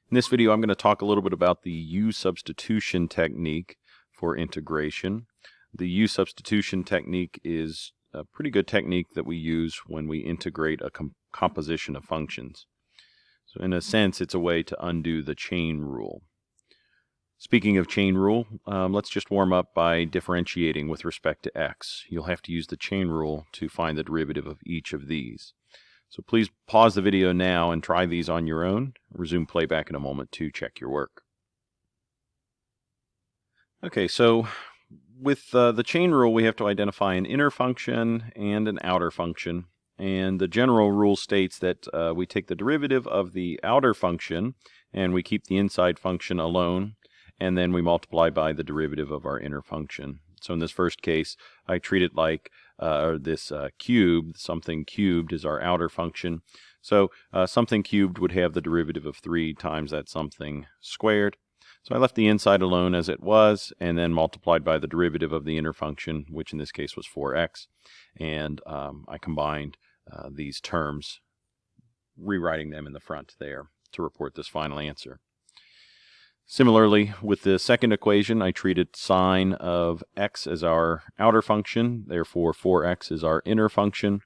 In this video, I'm going to talk a little bit about the U substitution technique for integration. The U substitution technique is a pretty good technique that we use when we integrate a composition of functions. So in a sense, it's a way to undo the chain rule. Speaking of chain rule, let's just warm up by differentiating with respect to x. You'll have to use the chain rule to find the derivative of each of these. So please pause the video now and try these on your own. Resume playback in a moment to check your work. Okay, so with the chain rule, we have to identify an inner function and an outer function. And the general rule states that we take the derivative of the outer function and we keep the inside function alone, and then we multiply by the derivative of our inner function. So in this first case, I treat it like this cube. Something cubed is our outer function. So something cubed would have the derivative of 3 times that something squared. So I left the inside alone as it was, and then multiplied by the derivative of the inner function, which in this case was 4x. And I combined these terms, rewriting them in the front there to report this final answer. Similarly, with the second equation, I treated sine of x as our outer function, therefore 4x is our inner function.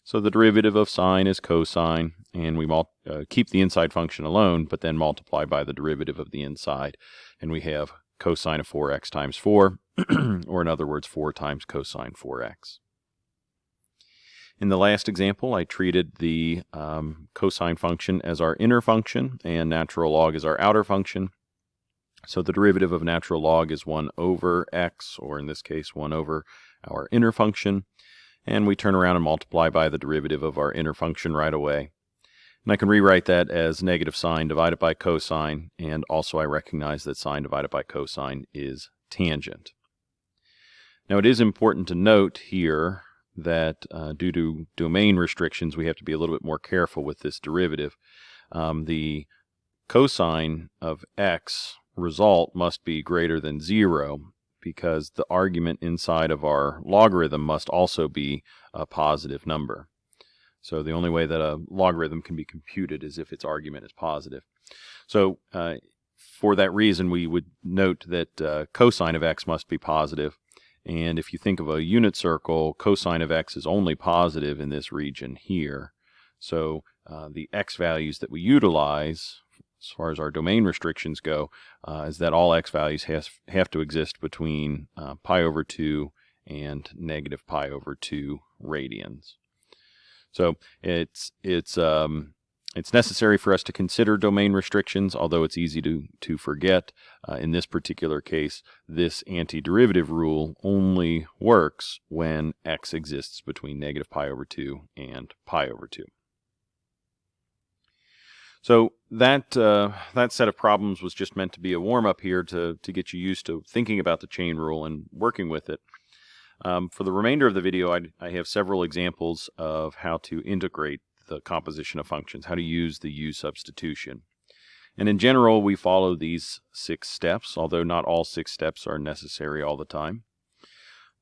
So the derivative of sine is cosine, and we keep the inside function alone, but then multiply by the derivative of the inside, and we have cosine of 4x times 4, or in other words, 4 times cosine 4x. In the last example, I treated the cosine function as our inner function, and natural log as our outer function. So the derivative of natural log is 1 over x, or in this case 1 over our inner function, and we turn around and multiply by the derivative of our inner function right away. And I can rewrite that as negative sine divided by cosine, and also I recognize that sine divided by cosine is tangent. Now it is important to note here that due to domain restrictions, we have to be a little bit more careful with this derivative. The cosine of x result must be greater than 0 because the argument inside of our logarithm must also be a positive number. So the only way that a logarithm can be computed is if its argument is positive. So for that reason, we would note that cosine of x must be positive. And if you think of a unit circle, cosine of x is only positive in this region here. So the x values that we utilize as far as our domain restrictions go, is that all x values have to exist between pi over 2 and negative pi over 2 radians. So it's necessary for us to consider domain restrictions, although it's easy to forget. In this particular case, this antiderivative rule only works when x exists between negative pi over 2 and pi over 2. So that set of problems was just meant to be a warm-up here to get you used to thinking about the chain rule and working with it. For the remainder of the video, I have several examples of how to integrate the composition of functions, how to use the U substitution. And in general, we follow these 6 steps, although not all 6 steps are necessary all the time.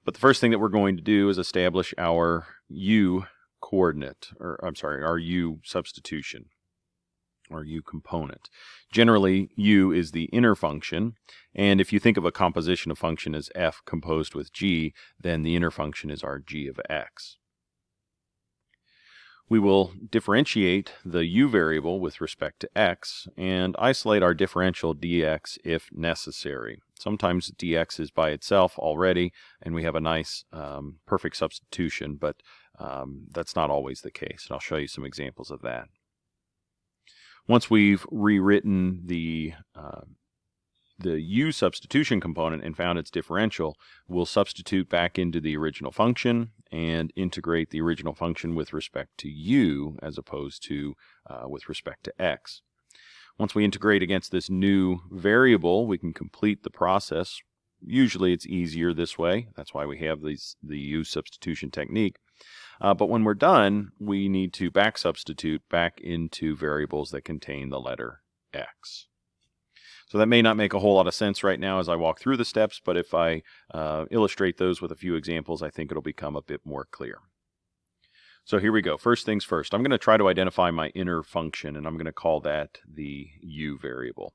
But the first thing that we're going to do is establish our U coordinate, our U substitution, or U component. Generally, U is the inner function, and if you think of a composition of function as f composed with g, then the inner function is our g of x. We will differentiate the U variable with respect to x and isolate our differential dx if necessary. Sometimes dx is by itself already, and we have a nice perfect substitution, but that's not always the case, and I'll show you some examples of that. Once we've rewritten the U substitution component and found its differential, we'll substitute back into the original function and integrate the original function with respect to U as opposed to with respect to x. Once we integrate against this new variable, we can complete the process. Usually it's easier this way. That's why we have the U substitution technique. But when we're done, we need to back substitute back into variables that contain the letter x. So that may not make a whole lot of sense right now as I walk through the steps, but if I illustrate those with a few examples, I think it'll become a bit more clear. So here we go. First things first, I'm going to try to identify my inner function, and I'm going to call that the u variable.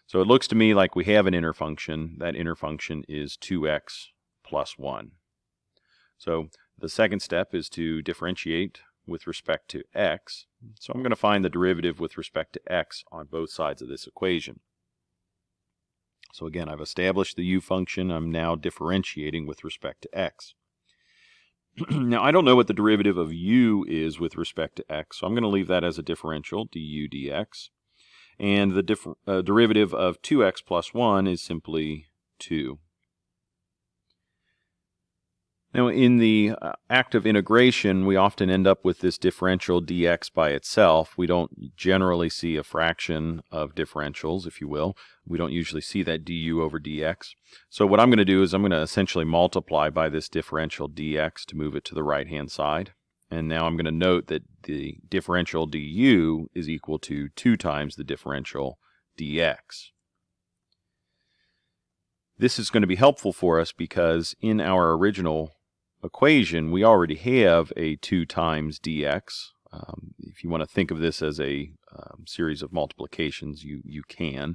So it looks to me like we have an inner function. That inner function is 2x plus 1. So the second step is to differentiate with respect to x. So I'm going to find the derivative with respect to x on both sides of this equation. So again, I've established the u function. I'm now differentiating with respect to x. Now, I don't know what the derivative of u is with respect to x, so I'm going to leave that as a differential, du dx. And the derivative of 2x plus 1 is simply 2. Now, in the act of integration, we often end up with this differential dx by itself. We don't generally see a fraction of differentials, if you will. We don't usually see that du over dx. So what I'm going to do is I'm going to essentially multiply by this differential dx to move it to the right-hand side. And now I'm going to note that the differential du is equal to 2 times the differential dx. This is going to be helpful for us because in our original equation, we already have a 2 times dx. If you want to think of this as a series of multiplications, you can.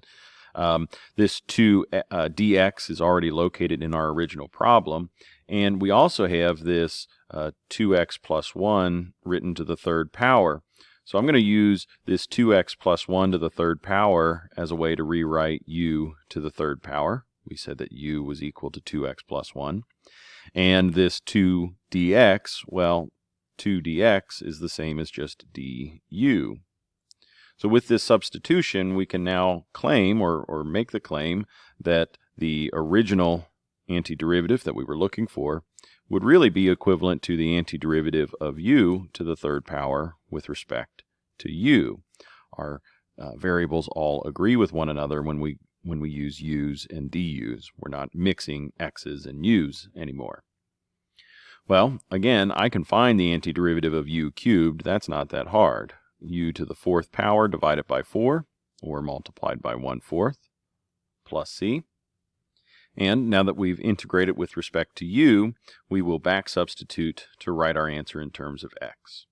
This 2 dx is already located in our original problem, and we also have this 2x plus 1 written to the third power. So I'm going to use this 2x plus 1 to the third power as a way to rewrite u to the third power. We said that u was equal to 2x plus 1. And this 2 dx, well, 2 dx is the same as just du. So with this substitution, we can now claim or make the claim that the original antiderivative that we were looking for would really be equivalent to the antiderivative of u to the third power with respect to u. Our variables all agree with one another when we use u's and du's. We're not mixing x's and u's anymore. Well, again, I can find the antiderivative of u cubed. That's not that hard. U to the fourth power divided by 4, or multiplied by 1/4, plus c. And now that we've integrated with respect to u, we will back substitute to write our answer in terms of x.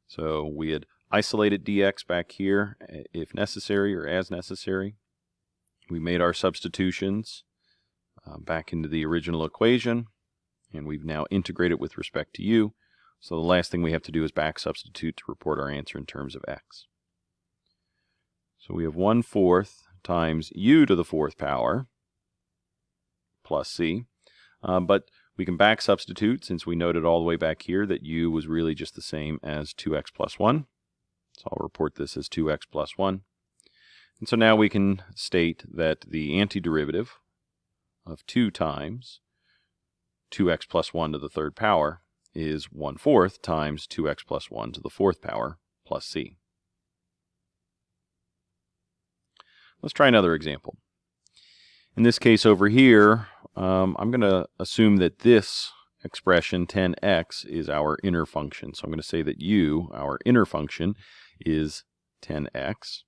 So we had isolated dx back here if necessary or as necessary. We made our substitutions back into the original equation, and we've now integrated with respect to u. So the last thing we have to do is back substitute to report our answer in terms of x. So we have 1/4 times u to the fourth power plus c. But we can back substitute since we noted all the way back here that u was really just the same as 2x plus 1. So I'll report this as 2x plus 1. And so now we can state that the antiderivative of 2 times 2x plus 1 to the third power is 1/4 times 2x plus 1 to the fourth power plus c. Let's try another example. In this case over here, I'm going to assume that this expression 10x is our inner function. So I'm going to say that u, our inner function, is 10x.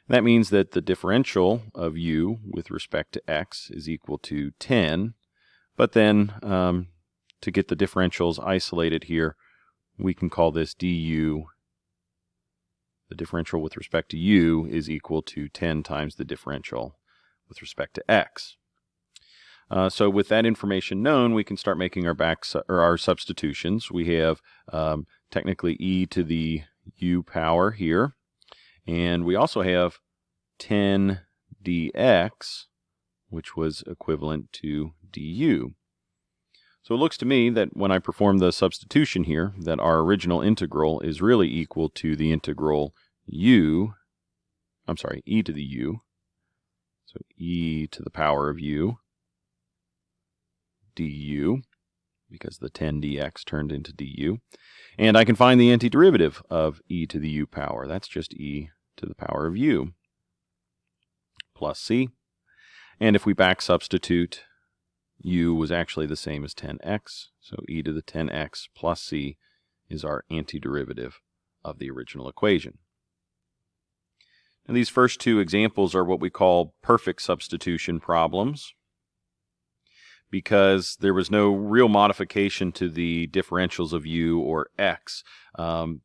That means that the differential of u with respect to x is equal to 10. But then to get the differentials isolated here, we can call this du. The differential with respect to u is equal to 10 times the differential with respect to x. So with that information known, we can start making our substitutions. We have technically e to the u power here, and we also have 10 dx, which was equivalent to du. So it looks to me that when I perform the substitution here, that our original integral is really equal to the integral e to the u. So e to the power of u du, because the 10 dx turned into du. And I can find the antiderivative of e to the u power. That's just e to the power of u plus c. And if we back substitute, u was actually the same as 10x. So e to the 10x plus c is our antiderivative of the original equation. And these first two examples are what we call perfect substitution problems, because there was no real modification to the differentials of u or x.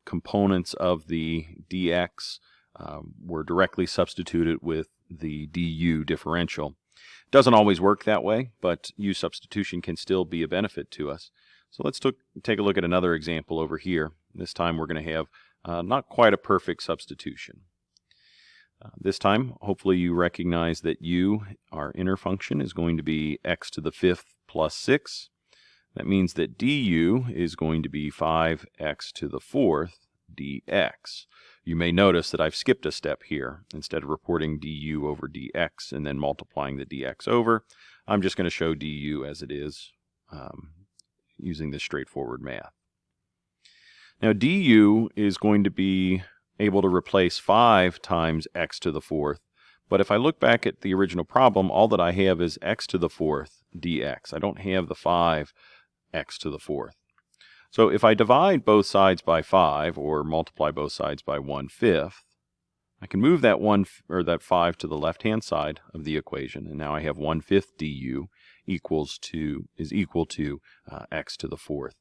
Components of the dx were directly substituted with the du differential. It doesn't always work that way, but u substitution can still be a benefit to us. So let's take a look at another example over here. This time we're going to have not quite a perfect substitution. This time, hopefully you recognize that u, our inner function, is going to be x to the 5th plus 6. That means that du is going to be 5x to the 4th dx. You may notice that I've skipped a step here. Instead of reporting du over dx and then multiplying the dx over, I'm just going to show du as it is using this straightforward math. Now du is going to be able to replace 5 times x to the 4th, but if I look back at the original problem, all that I have is x to the 4th dx. I don't have the 5x to the 4th. So if I divide both sides by 5, or multiply both sides by 1/5, I can move that 5 to the left-hand side of the equation, and now I have 1/5 du is equal to x to the 4th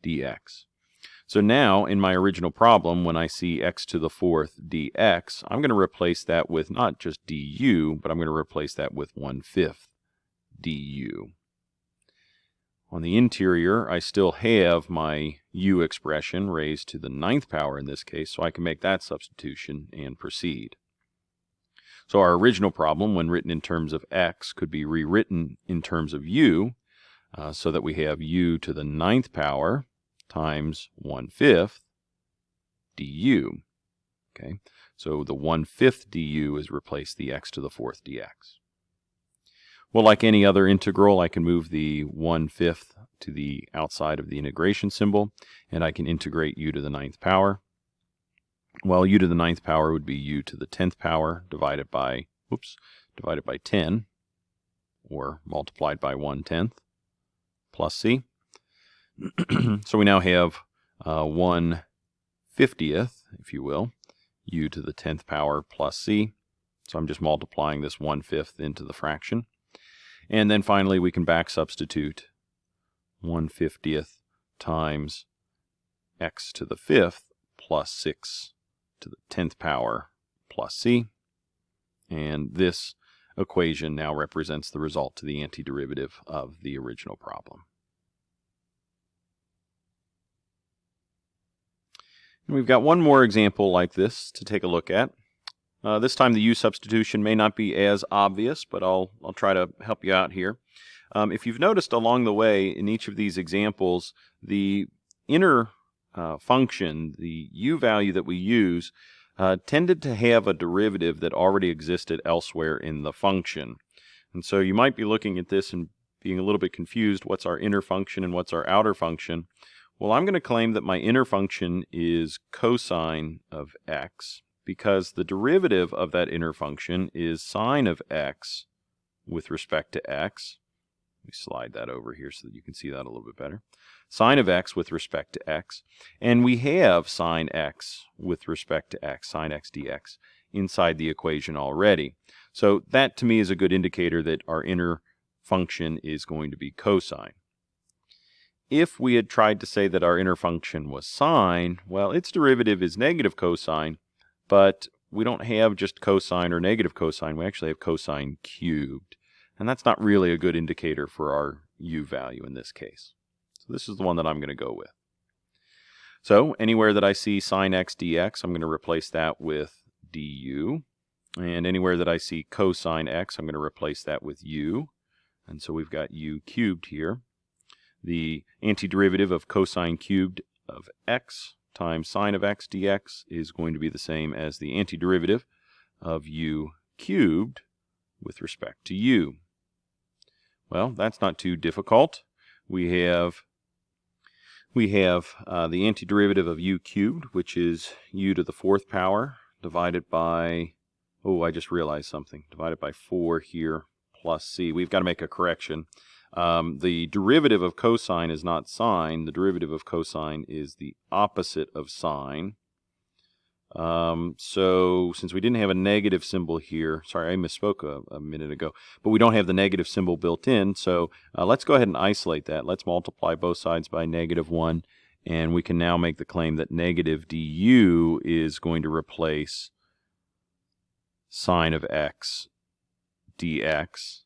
dx. So now, in my original problem, when I see x to the 4th dx, I'm going to replace that with not just du, but I'm going to replace that with 1/5 du. On the interior, I still have my u expression raised to the 9th power in this case, so I can make that substitution and proceed. So our original problem, when written in terms of x, could be rewritten in terms of u, so that we have u to the 9th power times 1/5 du. Okay, so the 1/5 du has replaced the x to the 4th dx. Well, like any other integral, I can move the 1/5 to the outside of the integration symbol, and I can integrate u to the 9th power. Well, u to the 9th power would be u to the 10th power divided by 10, or multiplied by 1/10, plus c. So we now have 1/50th, if you will, u to the 10th power plus c. So I'm just multiplying this 1/5 into the fraction. And then finally we can back substitute 1/50th times x to the 5th plus 6 to the 10th power plus c. And this equation now represents the result to the antiderivative of the original problem. And we've got one more example like this to take a look at. This time the u substitution may not be as obvious, but I'll try to help you out here. If you've noticed along the way in each of these examples, the inner function, the u value that we use, tended to have a derivative that already existed elsewhere in the function. And so you might be looking at this and being a little bit confused. What's our inner function and what's our outer function? Well, I'm going to claim that my inner function is cosine of x, because the derivative of that inner function is sine of x with respect to x. Let me slide that over here so that you can see that a little bit better. Sine of x with respect to x. And we have sine x with respect to x, sine x dx, inside the equation already. So that to me is a good indicator that our inner function is going to be cosine. If we had tried to say that our inner function was sine, well, its derivative is negative cosine, but we don't have just cosine or negative cosine. We actually have cosine cubed. And that's not really a good indicator for our u value in this case. So this is the one that I'm going to go with. So anywhere that I see sine x dx, I'm going to replace that with du. And anywhere that I see cosine x, I'm going to replace that with u. And so we've got u cubed here. The antiderivative of cosine cubed of x times sine of x dx is going to be the same as the antiderivative of u cubed with respect to u. Well, that's not too difficult. We have the antiderivative of u cubed, which is u to the 4th power, divided by, I just realized something, divided by 4 here, plus c. We've got to make a correction. The derivative of cosine is not sine. The derivative of cosine is the opposite of sine. So since we didn't have a negative symbol here, sorry, I misspoke a minute ago, but we don't have the negative symbol built in, so let's go ahead and isolate that. Let's multiply both sides by -1, and we can now make the claim that negative du is going to replace sine of x dx.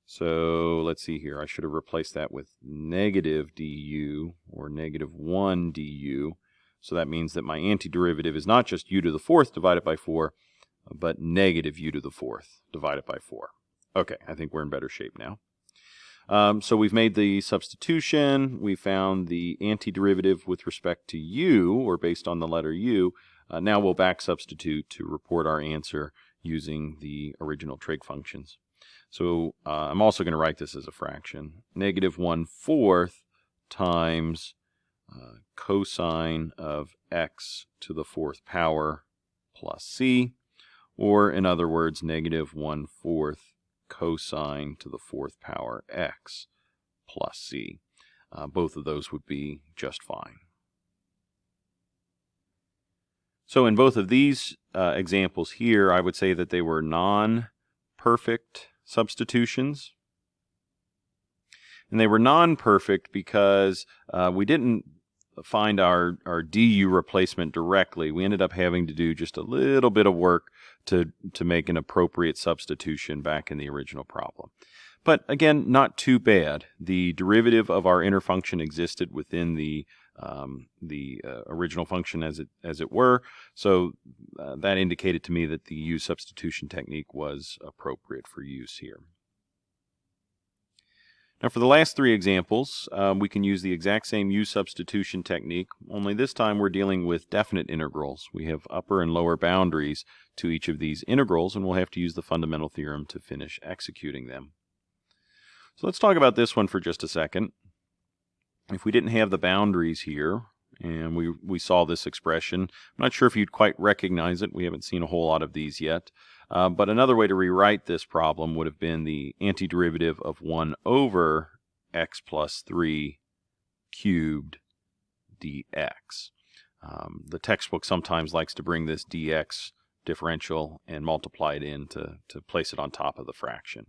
So let's see here, I should have replaced that with negative du, or -1 du. So that means that my antiderivative is not just u to the 4th divided by 4, but negative u to the 4th divided by 4. Okay, I think we're in better shape now. So we've made the substitution. We found the antiderivative with respect to u, or based on the letter u. Now we'll back substitute to report our answer using the original trig functions. So I'm also going to write this as a fraction. -1/4 times cosine of x to the 4th power plus c, or in other words, -1/4 cosine to the 4th power x plus c. Both of those would be just fine. So in both of these examples here, I would say that they were non-perfect substitutions. And they were non-perfect because we didn't find our du replacement directly. We ended up having to do just a little bit of work to make an appropriate substitution back in the original problem. But again, not too bad. The derivative of our inner function existed within the original function as it were, so that indicated to me that the u substitution technique was appropriate for use here. Now for the last 3 examples, we can use the exact same u substitution technique, only this time we're dealing with definite integrals. We have upper and lower boundaries to each of these integrals, and we'll have to use the fundamental theorem to finish executing them. So let's talk about this one for just a second. If we didn't have the boundaries here, and we saw this expression, I'm not sure if you'd quite recognize it. We haven't seen a whole lot of these yet. But another way to rewrite this problem would have been the antiderivative of 1 over x plus 3 cubed dx. The textbook sometimes likes to bring this dx differential and multiply it in to place it on top of the fraction.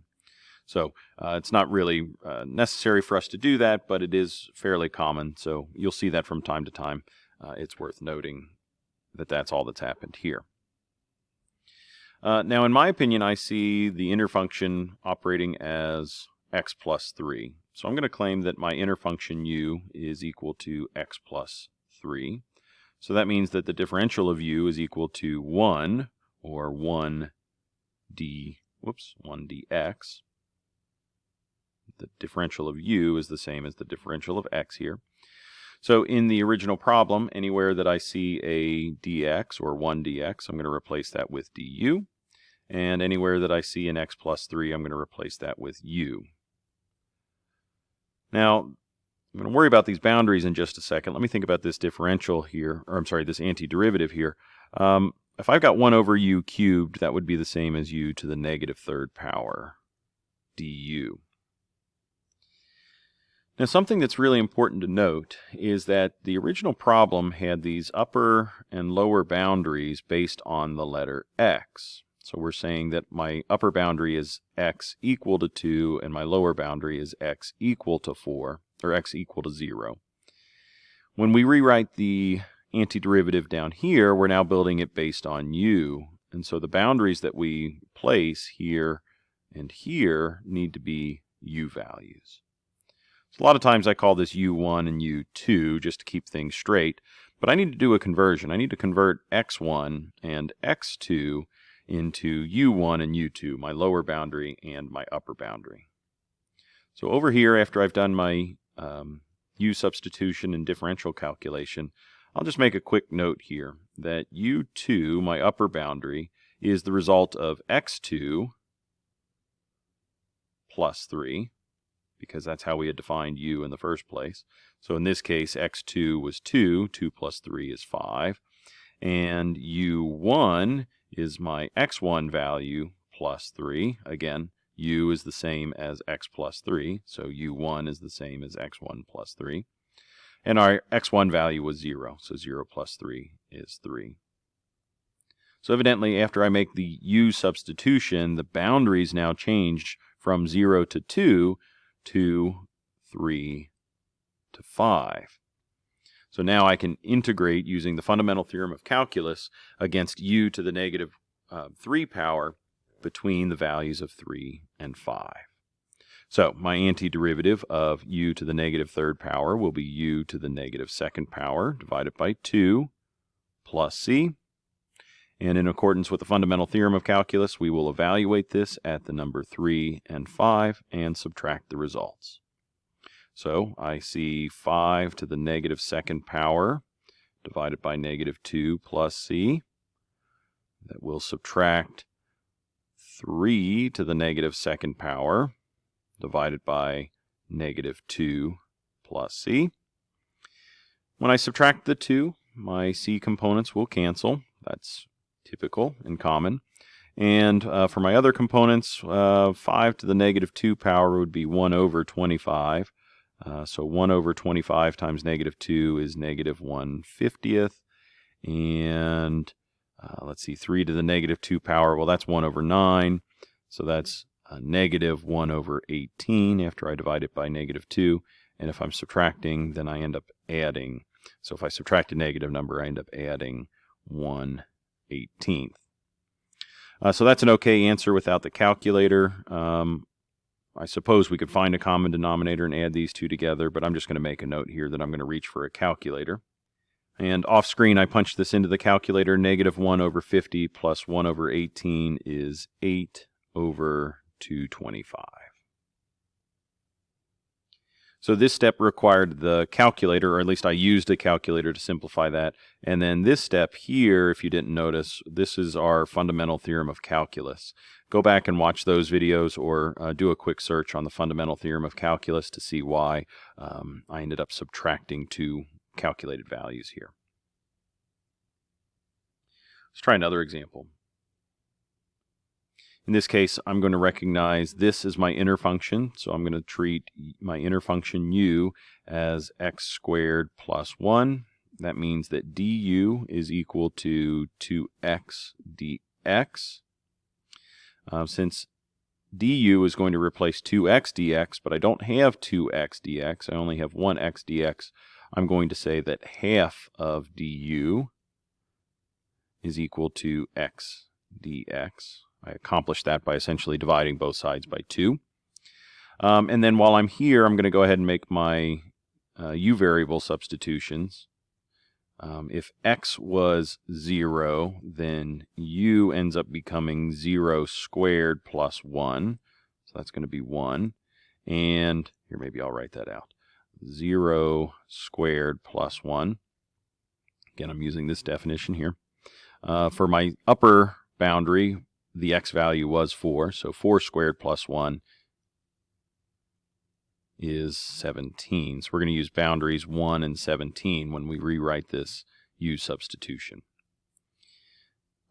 So it's not really necessary for us to do that, but it is fairly common, so you'll see that from time to time. It's worth noting that that's all that's happened here. Now, in my opinion, I see the inner function operating as x plus 3. So I'm going to claim that my inner function u is equal to x plus 3. So that means that the differential of u is equal to 1, or 1 dx. The differential of u is the same as the differential of x here. So in the original problem, anywhere that I see a dx or 1 dx, I'm going to replace that with du. And anywhere that I see an x plus 3, I'm going to replace that with u. Now, I'm going to worry about these boundaries in just a second. Let me think about this differential here, or I'm sorry, this antiderivative here. If I've got 1 over u cubed, that would be the same as u to the -3rd power du. Now, something that's really important to note is that the original problem had these upper and lower boundaries based on the letter x. So we're saying that my upper boundary is x equal to 2, and my lower boundary is x equal to 4, or x equal to 0. When we rewrite the antiderivative down here, we're now building it based on u. And so the boundaries that we place here and here need to be u values. So a lot of times I call this u1 and u2 just to keep things straight, but I need to do a conversion. I need to convert x1 and x2 into u1 and u2, my lower boundary and my upper boundary. So over here, after I've done my u substitution and differential calculation, I'll just make a quick note here that u2, my upper boundary, is the result of x2 plus 3, because that's how we had defined u in the first place. So in this case, x2 was 2, 2 plus 3 is 5, and u1 is my x1 value plus 3. Again, u is the same as x plus 3, so u1 is the same as x1 plus 3. And our x1 value was 0, so 0 plus 3 is 3. So evidently, after I make the u substitution, the boundaries now change from 0 to 2 to 3 to 5. So now I can integrate using the fundamental theorem of calculus against u to the negative 3 power between the values of 3 and 5. So my antiderivative of u to the negative 3rd power will be u to the negative 2nd power divided by 2 plus c. And in accordance with the fundamental theorem of calculus, we will evaluate this at the number 3 and 5 and subtract the results. So I see 5 to the negative 2nd power divided by negative 2 plus c. That will subtract 3 to the negative 2nd power divided by negative 2 plus c. When I subtract the 2, my c components will cancel. That's typical and common. And for my other components, 5 to the negative 2 power would be 1 over 25. So 1 over 25 times negative 2 is negative 1/50th. And let's see, 3 to the negative 2 power, well, that's 1 over 9. So that's negative 1 over 18 after I divide it by negative 2. And if I'm subtracting, then I end up adding. So if I subtract a negative number, I end up adding 1/18. So that's an okay answer without the calculator. I suppose we could find a common denominator and add these two together, but I'm just going to make a note here that I'm going to reach for a calculator. And off screen, I punch this into the calculator. Negative 1 over 50 plus 1 over 18 is 8 over 225. So this step required the calculator, or at least I used a calculator to simplify that. And then this step here, if you didn't notice, this is our fundamental theorem of calculus. Go back and watch those videos, or do a quick search on the fundamental theorem of calculus to see why I ended up subtracting two calculated values here. Let's try another example. In this case, I'm going to recognize this as my inner function, so I'm going to treat my inner function u as x squared plus 1. That means that du is equal to 2x dx. Since du is going to replace 2x dx, but I don't have 2x dx, I only have 1x dx, I'm going to say that half of du is equal to x dx. I accomplished that by essentially dividing both sides by 2. And then while I'm here, I'm going to go ahead and make my u variable substitutions. If x was 0, then u ends up becoming 0 squared plus 1. So that's going to be 1. And here, maybe I'll write that out. 0 squared plus 1. Again, I'm using this definition here. For my upper boundary, the x value was 4, so 4 squared plus 1 is 17. So we're going to use boundaries 1 and 17 when we rewrite this u substitution.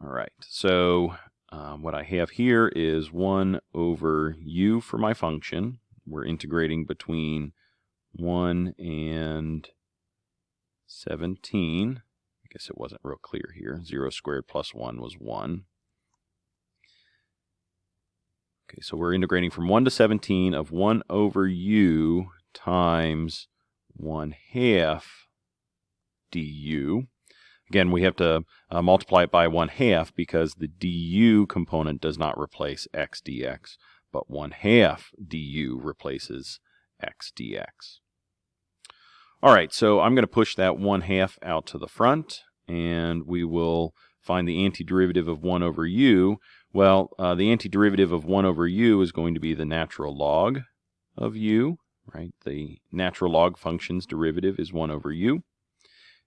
All right, so what I have here is 1 over u for my function. We're integrating between 1 and 17. I guess it wasn't real clear here. 0 squared plus 1 was 1. Okay, so we're integrating from 1 to 17 of 1 over u times 1/2 du. Again, we have to multiply it by 1/2 because the du component does not replace x dx, but 1/2 du replaces x dx. All right, so I'm going to push that 1/2 out to the front, and we will find the antiderivative of 1 over u. Well, the antiderivative of 1 over u is going to be the natural log of u, right? The natural log function's derivative is 1 over u.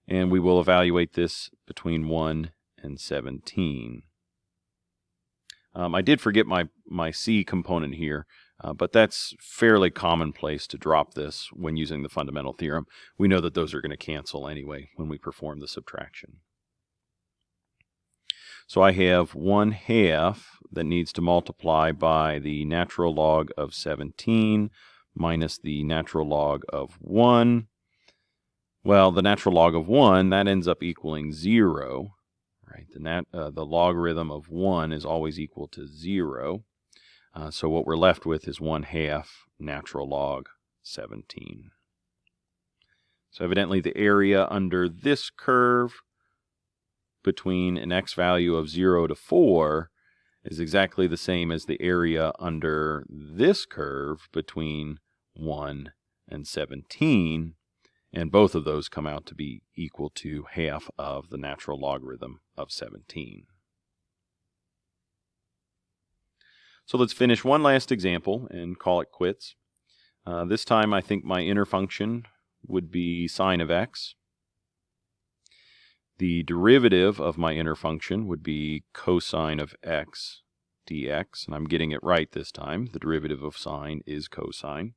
And we will evaluate this between 1 and 17. I did forget my c component here, but that's fairly commonplace to drop this when using the fundamental theorem. We know that those are going to cancel anyway when we perform the subtraction. So I have 1/2 that needs to multiply by the natural log of 17 minus the natural log of 1. Well, the natural log of 1, that ends up equaling 0. right? The logarithm of 1 is always equal to 0. So what we're left with is 1/2 natural log 17. So evidently the area under this curve between an x value of 0 to 4 is exactly the same as the area under this curve between 1 and 17, and both of those come out to be equal to half of the natural logarithm of 17. So let's finish one last example and call it quits. This time I think my inner function would be sine of x. The derivative of my inner function would be cosine of x dx, and I'm getting it right this time. The derivative of sine is cosine.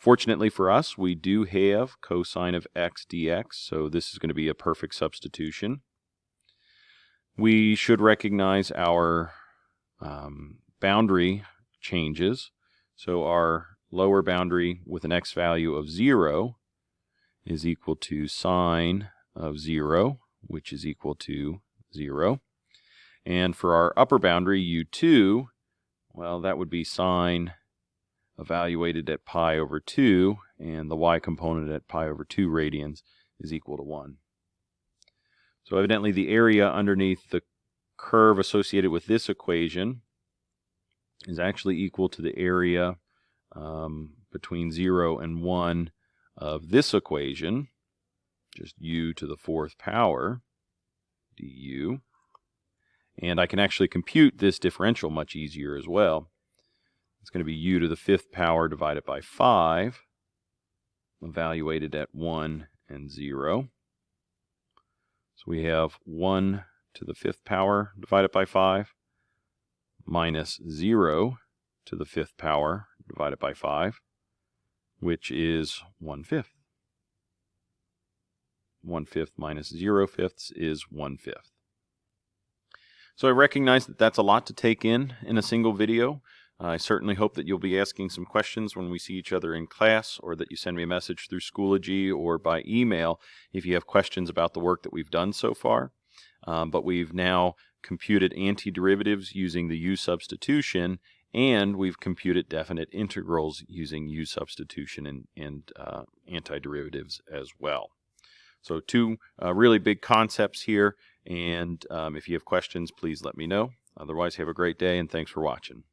Fortunately for us, we do have cosine of x dx, so this is going to be a perfect substitution. We should recognize our boundary changes. So our lower boundary with an x value of 0 is equal to sine of 0, which is equal to 0. And for our upper boundary, u2, well, that would be sine evaluated at pi over 2, and the y component at pi over 2 radians is equal to 1. So evidently the area underneath the curve associated with this equation is actually equal to the area between 0 and 1 of this equation, just u to the 4th power du. And I can actually compute this differential much easier as well. It's going to be u to the 5th power divided by 5, evaluated at 1 and 0. So we have 1 to the 5th power divided by 5 minus 0 to the 5th power divided by 5, which is 1/5. 1/5 minus 0/5 is 1/5. So I recognize that that's a lot to take in a single video. I certainly hope that you'll be asking some questions when we see each other in class, or that you send me a message through Schoology or by email if you have questions about the work that we've done so far. But we've now computed antiderivatives using the u substitution, and we've computed definite integrals using u substitution and antiderivatives as well. So two really big concepts here, and if you have questions, please let me know. Otherwise, have a great day, and thanks for watching.